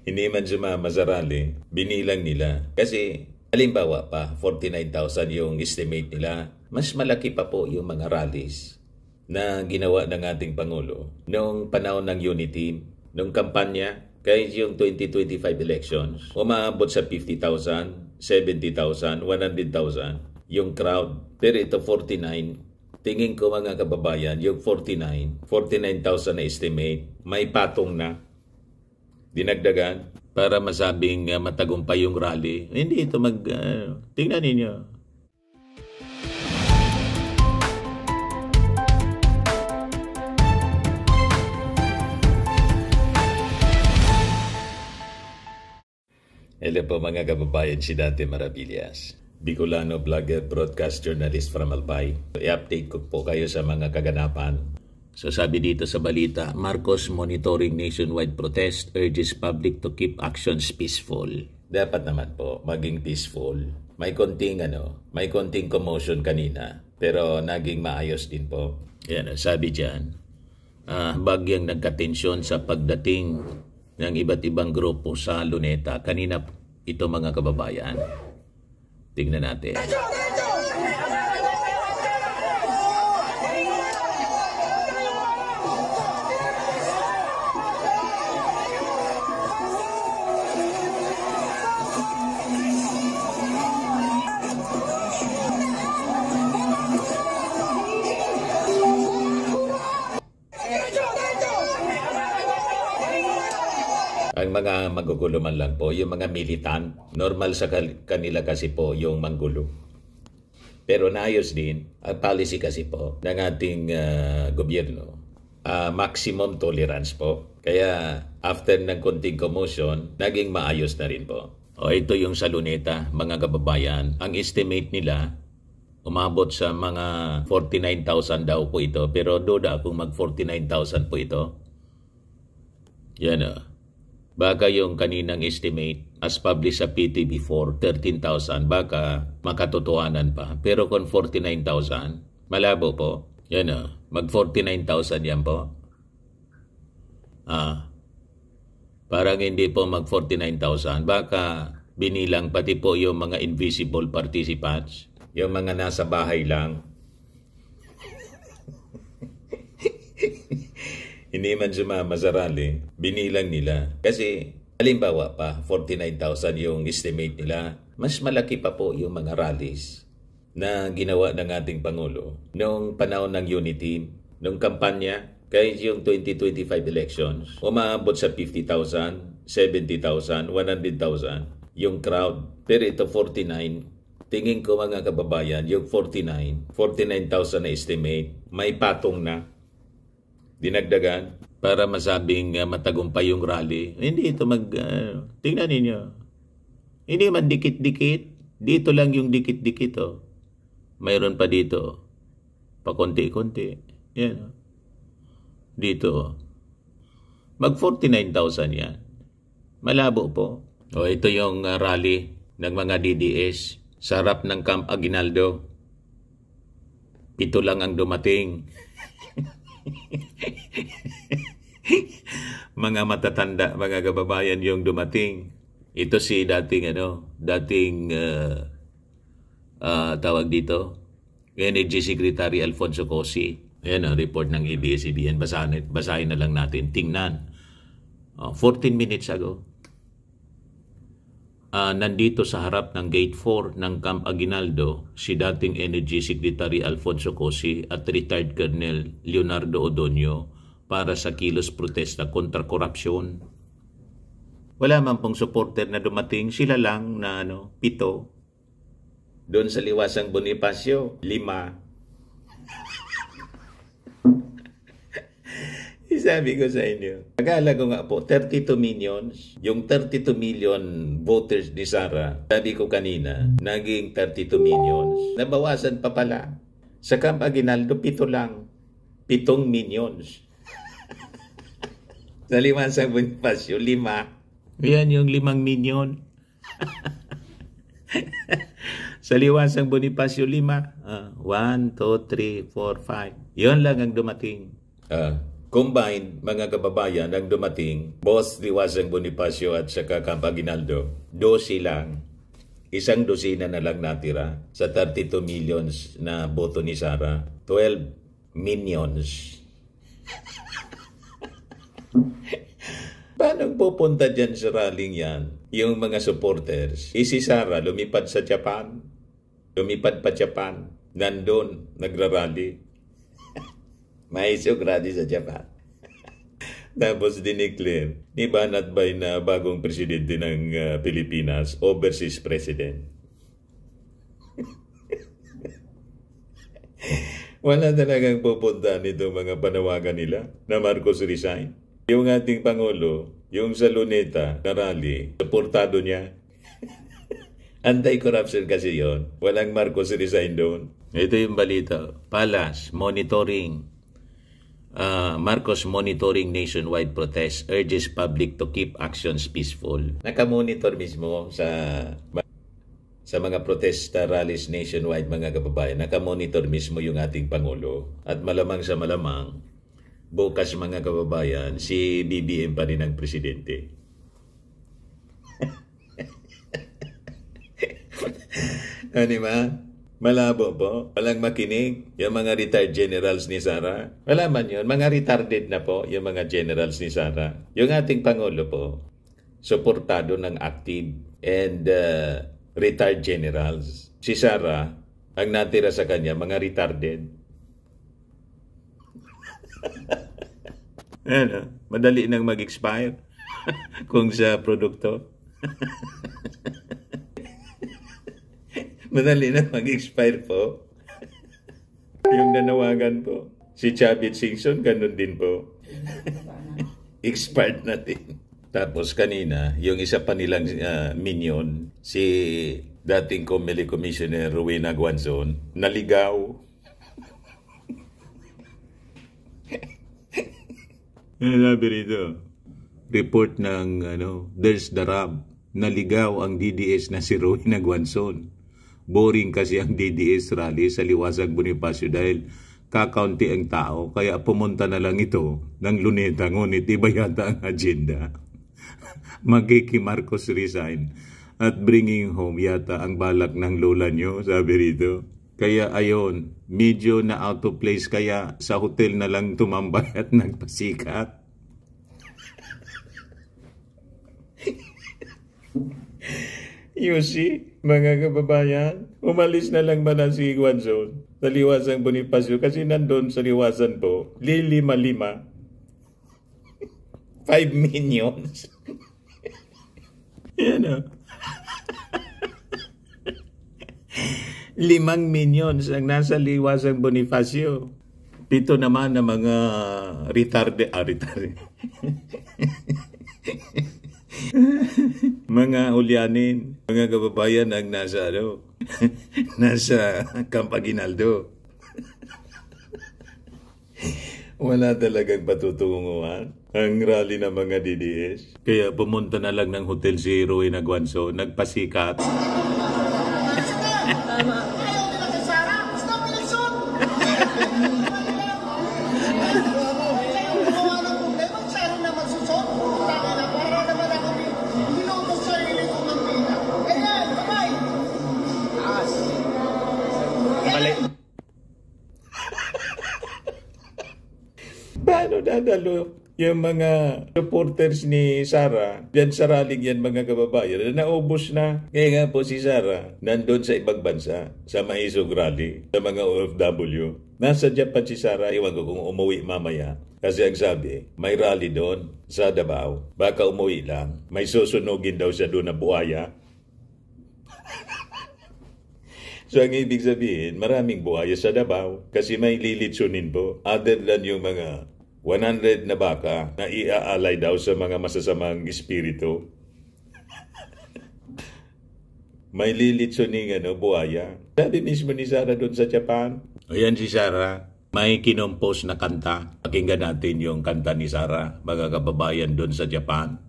Hindi man sumama sa rally, binilang nila. Kasi, halimbawa pa, 49,000 yung estimate nila. Mas malaki pa po yung mga rallies na ginawa ng ating Pangulo noong panahon ng Unity, noong kampanya, kahit yung 2025 elections, umaabot sa 50,000, 70,000, 100,000 yung crowd. Pero ito 49, tingin ko mga kababayan, yung 49,000 na estimate, may patong na. Dinagdagan para masabing matagumpay yung rally. Hindi ito tingnan ninyo. Hello po mga kababayan, si Dante Maravillas, Bicolano vlogger, broadcast journalist from Albay. I-update ko po kayo sa mga kaganapan. So sabi dito sa balita, Marcos monitoring nationwide protest, urges public to keep actions peaceful. Dapat naman po maging peaceful. May konting commotion kanina, pero naging maayos din po. Yan, sabi diyan, bagyang nagkatensyon sa pagdating ng iba't ibang grupo sa Luneta. Kanina ito mga kababayan. Tingnan natin. Ang mga magugulo man lang po, yung mga militant, normal sa kanila kasi po yung manggulo. Pero naayos din, ang policy kasi po ng ating gobyerno, maximum tolerance po. Kaya after ng konting commotion, naging maayos na rin po. O ito yung sa Luneta, mga kababayan, ang estimate nila, umabot sa mga 49,000 daw po ito. Pero duda akong mag 49,000 po ito. Yan o. Baka yung kaninang estimate as published sa PTV4, 13,000, baka makatotohanan pa. Pero kung 49,000, malabo po. Yan o, mag 49,000 yan po. Parang hindi po mag 49,000. Baka binilang pati po yung mga invisible participants. Yung mga nasa bahay lang. Hindi man sumama sa rally, binilang nila. Kasi, halimbawa pa, 49,000 yung estimate nila. Mas malaki pa po yung mga rallies na ginawa ng ating Pangulo noong panahon ng Unity, noong kampanya, kahit yung 2025 elections, umaabot sa 50,000, 70,000, 100,000 yung crowd. Pero ito 49, tingin ko mga kababayan, yung 49,000 na estimate, may patong na. Dinagdagan para masabing matagumpay yung rally. Hindi ito tingnan ninyo. Hindi man dikit-dikit. Dito lang yung dikit-dikit. Oh. Mayroon pa dito. Pakonti-konti. Yan. Dito. Mag 49,000 yan. Malabo po. O ito yung rally ng mga DDS sa harap ng Camp Aguinaldo. 7 lang ang dumating. Mga matatanda, mga kababayan yung dumating. Ito si dating tawag dito, Energy Secretary Alfonso Cosi. Ayan ang report ng ABS-CBN. Basahin na lang natin. Tingnan. 14 minutes ago. Nandito sa harap ng Gate 4 ng Camp Aguinaldo si dating Energy Secretary Alfonso Cosi at retired Colonel Leonardo Odonio para sa kilos protesta kontra korupsyon. Wala man pong supporter na dumating, sila lang na 7. Doon sa Liwasang Bonifacio, 5. Sabi ko sa inyo, akala ko nga po, 32 millions, yung 32 million voters ni Sara, sabi ko kanina, naging 32 millions. Nabawasan pa pala. Sa Camp Aguinaldo, 7 lang. 7 millions. Sa Liwasang Bonifacio, 5. Yan yung 5 million. Sa Liwasang Bonifacio, 5. 1, 2, 3, 4, 5. Yun lang ang dumating. Combined, mga kababayan, ang dumating, both Liwasang Bonifacio at saka Camp Aguinaldo, 12 lang. Isang dosina na lang natira sa 32 millions na boto ni Sara. 12 minions. Paano pupunta dyan sa rallying yan? Yung mga supporters. Si Sara lumipad sa Japan. Lumipad pa Japan. Nandun, nagrarally. May rally sa Japan. Tapos dineclare ni Banat Bay na bagong presidente ng Pilipinas, overseas president. Wala talagang pupunta nito mga panawagan nila na Marcos resign. Yung ating Pangulo, yung sa Luneta na rally, supportado niya. Anti-corruption kasi yon. Walang Marcos resign doon. Ito yung balita. Palas, monitoring. Marcos monitoring nationwide protest, urges public to keep actions peaceful. Nakamonitor mismo sa mga protesta rallies nationwide, mga kababayan. Nakamonitor mismo yung ating Pangulo. At malamang sa malamang, bukas mga kababayan, si BBM pa rin ang presidente. Ano ba? Malabo po. Walang makinig. Yung mga retired generals ni Sara. Wala man yun. Mga retarded na po yung mga generals ni Sara. Yung ating Pangulo po, suportado ng active and retired generals. Si Sara, ang natira sa kanya, mga retarded. Ano? Madali nang mag-expire kung sa produkto. Madali na mag-expire po. Yung nanawagan po. Si Chavit Singson, ganun din po. Expired natin. Tapos kanina, yung isa pa nilang minion, si dating Comelec Commissioner Rowena Guanzon, naligaw. Sabi rito, report ng There's the Rub, naligaw ang DDS na si Rowena Guanzon. Boring kasi ang DDS rally sa Liwasang Bonifacio dahil kakaunti ang tao, kaya pumunta na lang ito ng Luneta, ngunit iba yata ang agenda. Marcos resign at bringing home yata ang balak ng lola nyo, sabi rito. Kaya ayon, medyo na out of place, kaya sa hotel na lang tumambay at nagpasikat. You see, mga kababayan, umalis na lang ba na si Guanzon sa Liwasang Bonifacio kasi nandun sa liwasan po, lilima-lima. 5 minions. Yan o. 5 minions ang nasa Liwasang Bonifacio. 7 naman na mga retarded. Mga ulyanin, mga kababayan ang nasa nasa Camp Aguinaldo. Wala talagang patutunguhan ang rally ng mga DDS. Kaya pumunta na lang ng hotel si Rowena Guanzon, nagpasikat. Paano dadalo yung mga supporters ni Sara dyan sa rallying yan, mga kababayan, na naubos na? Kaya nga po si Sara nandun sa ibang bansa sa Maisog Rally sa mga OFW. Nasa Japan si Sara, iwan ko kung umuwi mamaya. Kasi ang sabi, may rally doon sa Davao. Baka umuwi lang. May susunugin daw siya doon na buhaya. So ang ibig sabihin, maraming buhaya sa Davao kasi may lilitsunin po. Other than yung mga 100 na baka na iaalay daw sa mga masasamang espiritu. May lilitsuning buhaya. Sabi mismo ni Sara doon sa Japan. Ayan si Sara. May kinompose na kanta. Pakinggan natin yung kanta ni Sara, mga kababayan doon sa Japan.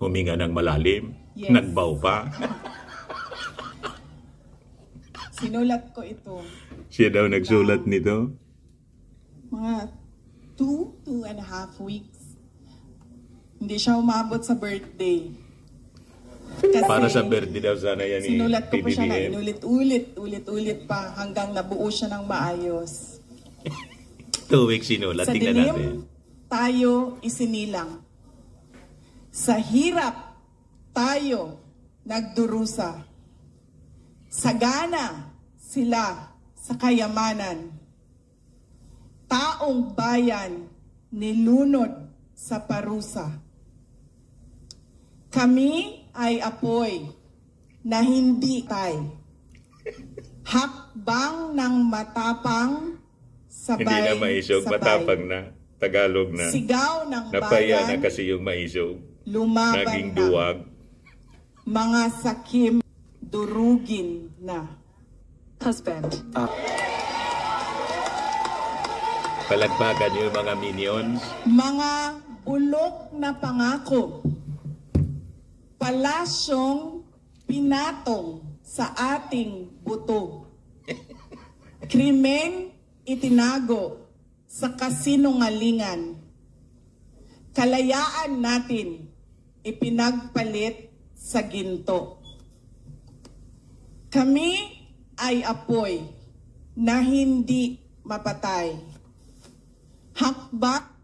Huminga ng malalim. Yes. Nagbaw pa. Sinulat ko ito. Siya daw nagsulat nito? Mga 2.5 weeks. Hindi siya umabot sa birthday. Kasi Para sa birthday daw sana yan sinulat ko pa siya na PBBM. ulit-ulit pa hanggang nabuo siya ng maayos. 2 weeks sinulat. Sa Tingnan natin. dilim, tayo isinilang. Sa hirap, tayo nagdurusa. Sagana sila sa kayamanan. Taong bayan nilunod sa parusa. Kami ay apoy na hindi tay. Hakbang ng matapang sabay Hindi na maisog, sabay. matapang na. Tagalog na. Sigaw ng Napaya na bayan, kasi yung maisog. lumaban Naging na. duwag. Mga sakim, durugin na. Husband. Palagpagan yung mga minions. Mga bulok na pangako. Palasyong pinatong sa ating buto. Krimen itinago sa kasinungalingan. Kalayaan natin ipinagpalit sa ginto. Kami ay apoy na hindi mapatay. Hakbang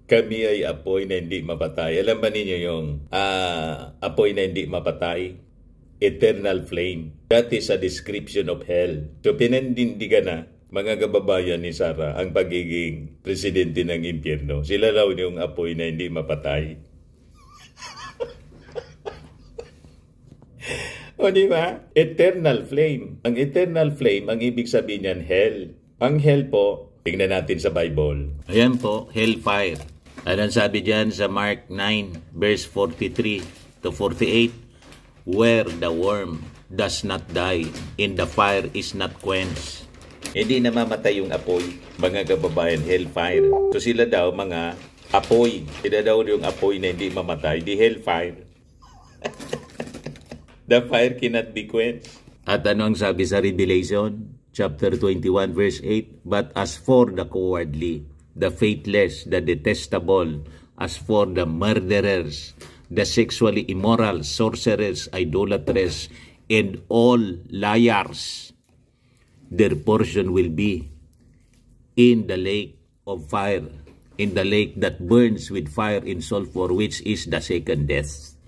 Kami ay apoy na hindi mapatay. Alam ba ninyo yung apoy na hindi mapatay? Eternal flame. That is a description of hell. So pinandindigan na mga kababayan ni Sara ang pagiging presidente ng impyerno. Sila raw yung apoy na hindi mapatay. O di ba? Eternal flame. Ang eternal flame, ang ibig sabihin niyan, hell. Ang hell po, tingnan natin sa Bible. Ayan po, hellfire. Anong sabi dyan sa Mark 9, verse 43 to 48? Where the worm does not die, and the fire is not quenched. Hindi namamatay yung apoy, mga kababayan, hellfire. So sila daw, mga apoy. Sila daw yung apoy na hindi mamatay, di hellfire. The fire cannot be quenched. At ano ang sabi sa Revelation? Chapter 21, verse 8, But as for the cowardly, the faithless, the detestable, as for the murderers, the sexually immoral, sorcerers, idolaters, and all liars, their portion will be in the lake of fire, in the lake that burns with fire and sulfur, which is the second death.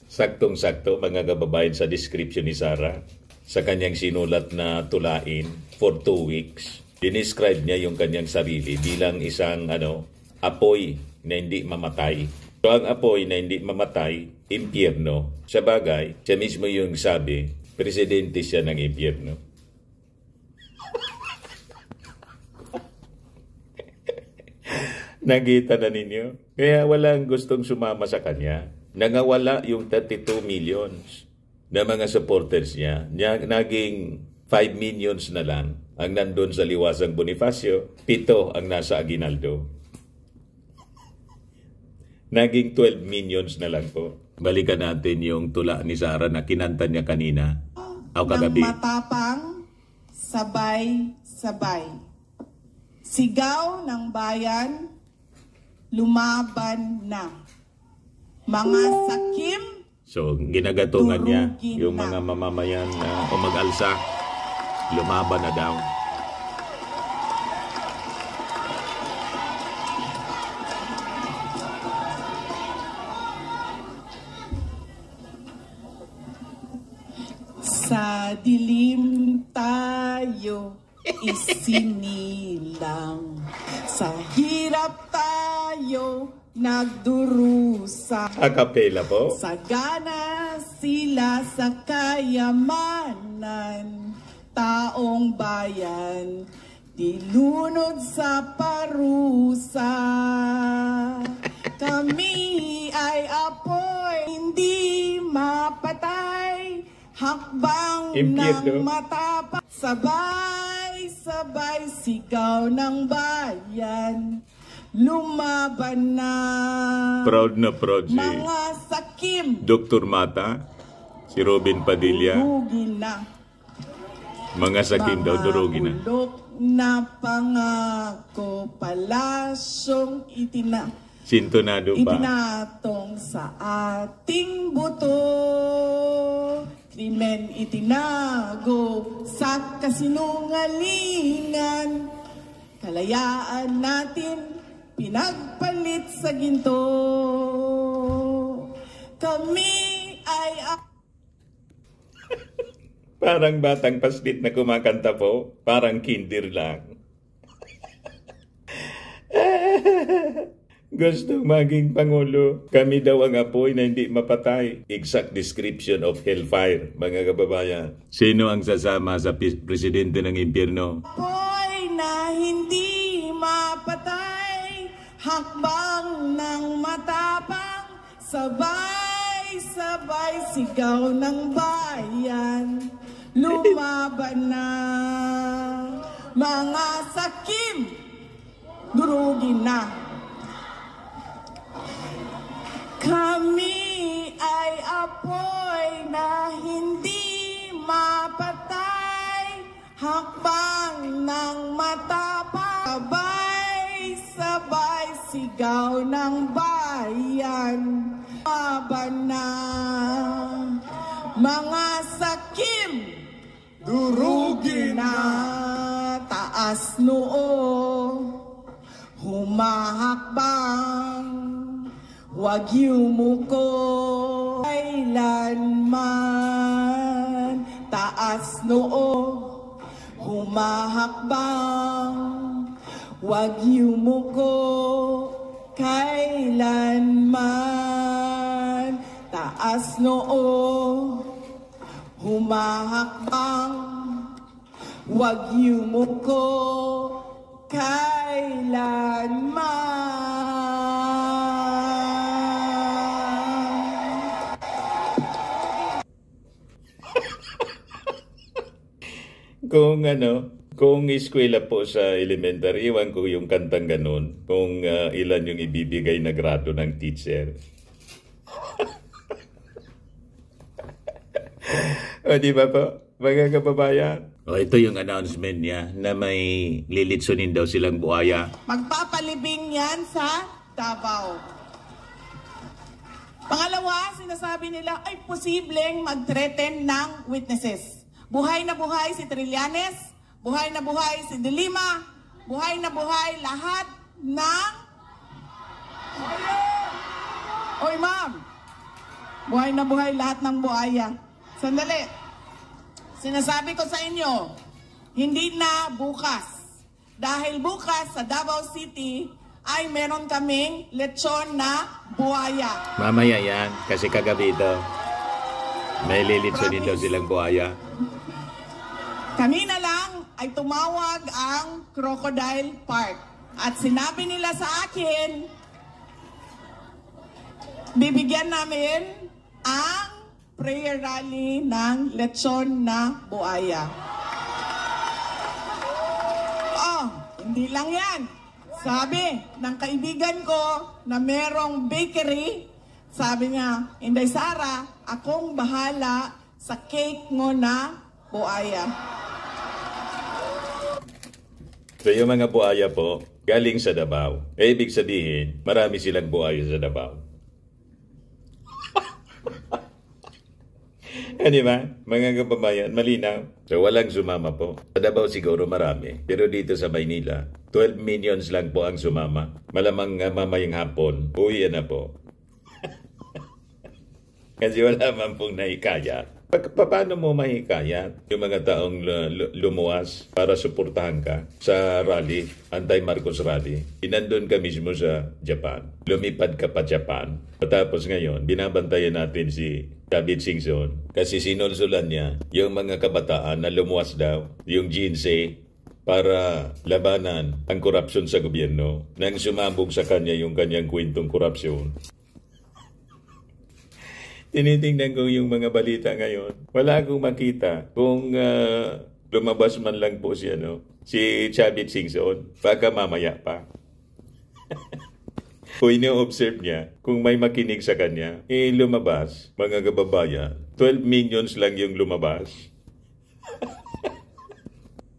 Saktong-sakto, mga kababayan, sa description ni Sarah, sa kanyang sinulat na tulain for 2 weeks, dinescribe niya yung kanyang sarili bilang isang apoy na hindi mamatay. So ang apoy na hindi mamatay, impyerno. Sa bagay, siya mismo yung sabi, presidente siya ng impyerno. Nakita na ninyo? Kaya walang gustong sumama sa kanya. Nangawala yung 32 millions na mga supporters niya. Naging 5 millions na lang ang nandun sa Liwasang Bonifacio, 7 ang nasa Aguinaldo. Naging 12 millions na lang po. Balikan natin yung tula ni Sarah na kinanta niya kanina o kagabi. ng matapang, sabay-sabay. Sigaw ng bayan, lumaban na. Mga sakim, So, ginagatungan niya durugin yung na. mga mamamayan na umag-alsa, lumaban na daw. Sa dilim tayo isinilang. Sa hirap tayo nagdurusa. Acapella po. Sagana sila sa kayamanan. Taong bayan, dilunod sa parusa. Kami ay apoy, hindi mapatay. Hakbang Impyerno. ng matapang, sabay-sabay sigaw ng bayan, lumaban na. Proud na proud si Mga sakim, Dr. Mata, si Robin Padilla. durugin na. Mga sakim daw, durugin na. Mga bulok na pangako palasyong Sintonado pa. itinatong sa ating buto. Krimen itinago sa kasinungalingan. Kalayaan natin pinagpalit sa ginto. Kami ay Parang batang paslit na kumakanta po. Parang kindir lang. Gustong maging Pangulo. Kami daw ang apoy na hindi mapatay. Exact description of hellfire, mga kababayan. Sino ang sasama sa presidente ng impyerno? apoy na hindi mapatay, hakbang ng matapang, sabay-sabay sigaw ng bayan. Lumaban na mga sakim, durugin na. Kami ay apoy na hindi mapatay, hakbang ng matapang, sabay-sabay sigaw ng bayan. Laban na mga sakim, durugin na. Taas noo, humahakbang, huwag yumuko kailanman. Taas noo, humahakbang, huwag yumuko kailanman. Taas noo, humahakbang, huwag yumuko kailanman. Kung eskwela po sa elementary, iwan ko yung kantang ganun, kung ilan yung ibibigay na grado ng teacher. O, di ba po, mga kababayan? O, ito yung announcement niya na may lilitsunin daw silang buhaya. Magpapalibing yan sa Davao. Pangalawa, sinasabi nila ay posibleng mag-threaten ng witnesses. Buhay na buhay si Trillanes, buhay na buhay si De Lima, buhay na buhay lahat ng... Oy ma'am, buhay na buhay lahat ng buhaya. Sandali, sinasabi ko sa inyo, hindi na bukas. Dahil bukas sa Davao City ay meron kaming lechon na buhaya. Mamaya yan, kasi kagabi ito, may lilitsunin daw silang buhaya. Kami na lang ay tumawag ang Crocodile Park. At sinabi nila sa akin, bibigyan namin ang prayer rally ng lechon na buhaya. Oh, hindi lang yan. Sabi ng kaibigan ko na merong bakery, sabi niya, Inday Sara, akong bahala sa cake mo na buhaya. So yung mga buhaya po, galing sa Davao. Ibig sabihin, marami silang buhaya sa Davao. Di ba? Mga kababayan, malinaw. So walang sumama po. Sa Davao siguro marami. Pero dito sa Maynila, 12 millions lang po ang sumama. Malamang mamayang hapon, uwi na po. Kasi wala man pong naikaya. Paano mo mahikayat yung mga taong lumuwas para suportahan ka sa rally, anti-Marcos rally? Inandun ka mismo sa Japan. Lumipad ka pa Japan. Tapos ngayon, binabantayan natin si David Singson kasi sinulsulan niya yung mga kabataan na lumuwas daw, yung GNC, para labanan ang korupsyon sa gobyerno. Nang sumabog sa kanya yung kanyang kwentong korupsyon. Tinitingnan ko yung mga balita ngayon. Wala akong makita kung lumabas man lang po si David Singson. Baka mamaya pa. Kung ino-observe niya, kung may makinig sa kanya, lumabas, mga kababayan. 12 millions lang yung lumabas.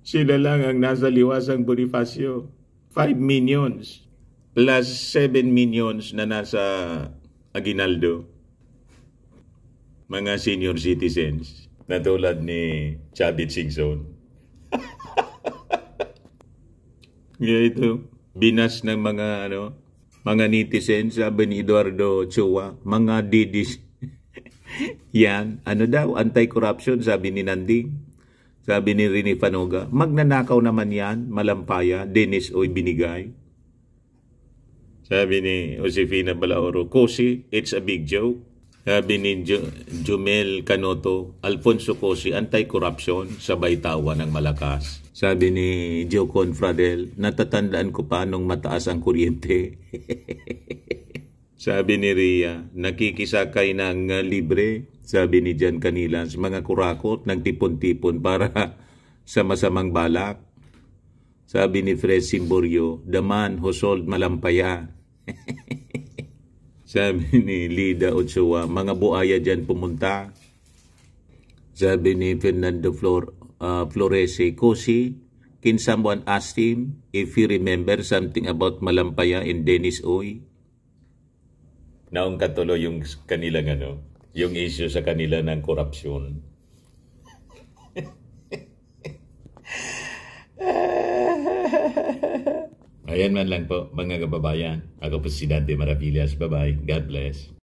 Sila lang ang nasa liwasang Bonifacio. 5 minions plus 7 minions na nasa Aguinaldo. Mga senior citizens na tulad ni Chavit Singson. Kaya ito, binas ng mga netizens, sabi ni Eduardo Chua, mga didis. Yan, daw, anti-corruption, sabi ni Nanding. Sabi ni Rene Fanoga, magnanakaw naman yan, malampaya, Dennis Oy binigay. Sabi ni Josefina Balaoro, Cosi, it's a big joke. Sabi ni Jumel Canoto, Alfonso Cosi, anti-corruption, sabay tawa ng malakas. Sabi ni Joe Confradel, natatandaan ko pa nung mataas ang kuryente. Sabi ni Ria, nakikisakay ng libre. Sabi ni Jan Canilas, mga kurakot nagtipon-tipon para sa masamang balak. Sabi ni Fred Simborio, the man who sold malampaya. Sabi ni Lida Ochoa, mga buaya dyan pumunta. Sabi ni Fernando Florese, Cosi, can someone ask him if he remember something about malampaya in Dennis Oy? Naong katuloy yung kanilang yung issue sa kanila ng korupsyon. Ayan man lang po mga kababayan. Ako po si Dante Maravillas. Bye-bye. God bless.